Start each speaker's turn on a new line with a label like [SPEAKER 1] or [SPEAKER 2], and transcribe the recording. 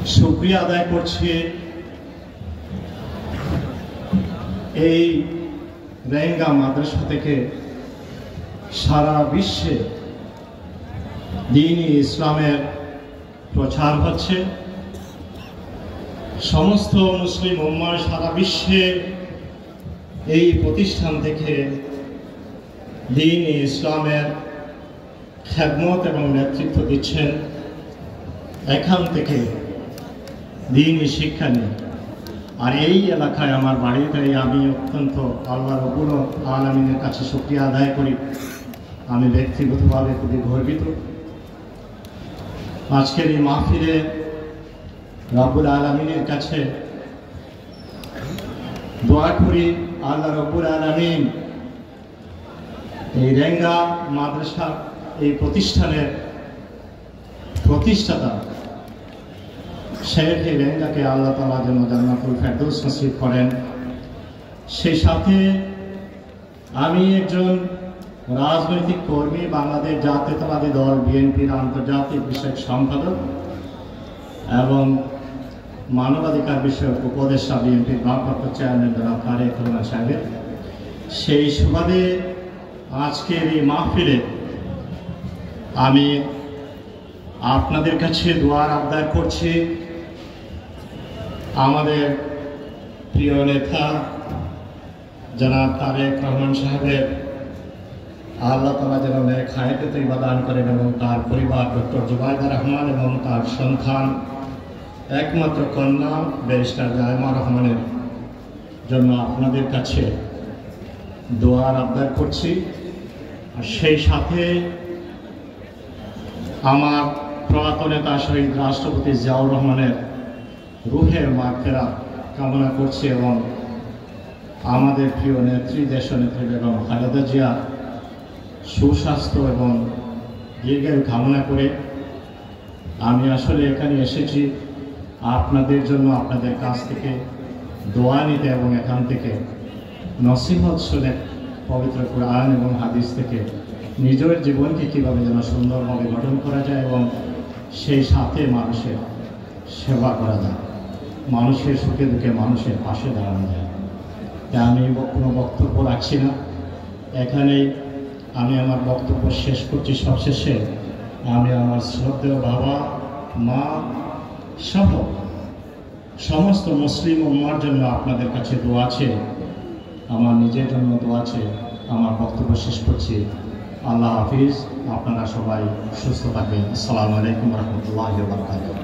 [SPEAKER 1] শুকরিয়া আদায় করছি এই রেঙ্গা মাদ্রাসা থেকে সারা বিশ্বে দ্বীন-ই ইসলামের প্রচার হচ্ছে। সমস্ত মুসলিম উম্মাহ সারা বিশ্বে এই প্রতিষ্ঠান থেকে দ্বীন-ই ইসলামের খেদমত এবং নেতৃত্ব দিচ্ছেন। এখান থেকে দ্বীনি শিক্ষা নিয়ে আর এই এলাকায় আমার বাড়িতে আমি অত্যন্ত আল্লাহ রব্বুল আলামিনের কাছে শুকরিয়া আদায় করি। আমি ব্যক্তিগতভাবে খুবই গর্বিত। আজকের এই মাহফিলে রব্বুল আলামিনের কাছে দোয়া করি, আল্লাহ রব্বুল আলামিন এই রেঙ্গা মাদ্রাসা এই প্রতিষ্ঠানের প্রতিষ্ঠাতা শেখ রেঙ্গাকে আল্লাহ তাআলা যেন জান্নাতুল ফেরদৌস নসিব করেন। সেই সাথে আমি একজন রাজনৈতিক কর্মী, বাংলাদেশ জাতীয়তাবাদী দল বিএনপির আন্তর্জাতিক বিষয়ক সম্পাদক এবং মানবাধিকার বিষয়ক উপদেষ্টা বিএনপির ভারপ্রাপ্ত চেয়ারম্যান জনাব তারেক রহমান সাহেবের। সেই সুবাদে আজকের এই মাহফিলে আমি আপনাদের কাছে দোয়ার আবদার করছি। আমাদের প্রিয় নেতা জনাব তারেক রহমান সাহেবের আল্লাহ তাআলা যেন নেক হায়াতে তৈয়বা দান করেন এবং তার পরিবার ডক্টর জুবাইদা রহমান এবং তার সন্তান একমাত্র কন্যা ব্যারিস্টার জায়মা রহমানের জন্য আপনাদের কাছে দোয়ার আবদার করছি। আর সেই সাথে আমার প্রয়াত নেতা শহীদ রাষ্ট্রপতি জিয়াউর রহমানের রুহের মাগফিরাত কামনা করছি এবং আমাদের প্রিয় নেত্রী দেশনেত্রী বেগম খালেদা জিয়া সুস্বাস্থ্য এবং দীর্ঘায়ু কামনা করে আমি আসলে এখানে এসেছি আপনাদের জন্য, আপনাদের কাছ থেকে দোয়া নিতে এবং এখান থেকে নসিহত শুনে পবিত্র কোরআন এবং হাদিস থেকে নিজের জীবনকে কীভাবে যেন সুন্দরভাবে গঠন করা যায় এবং সেই সাথে মানুষের সেবা করা যায়, মানুষের সুখে দুঃখে মানুষের পাশে দাঁড়ানো যায়। তাই আমি কোনো বক্তব্য রাখছি না, এখানেই আমি আমার বক্তব্য শেষ করছি। সবশেষে আমি আমার শ্রদ্ধেয় বাবা মা সহ সমস্ত মুসলিম উম্মার জন্য আপনাদের কাছে দোয়া আছে, আমার নিজের জন্য দোয়া আছে। আমার বক্তব্য শেষ করছি। আল্লাহ হাফিজ। আপনারা সবাই সুস্থ থাকবেন। আসসালামু আলাইকুম ওয়া রাহমাতুল্লাহি ওয়া বারাকাতুহু।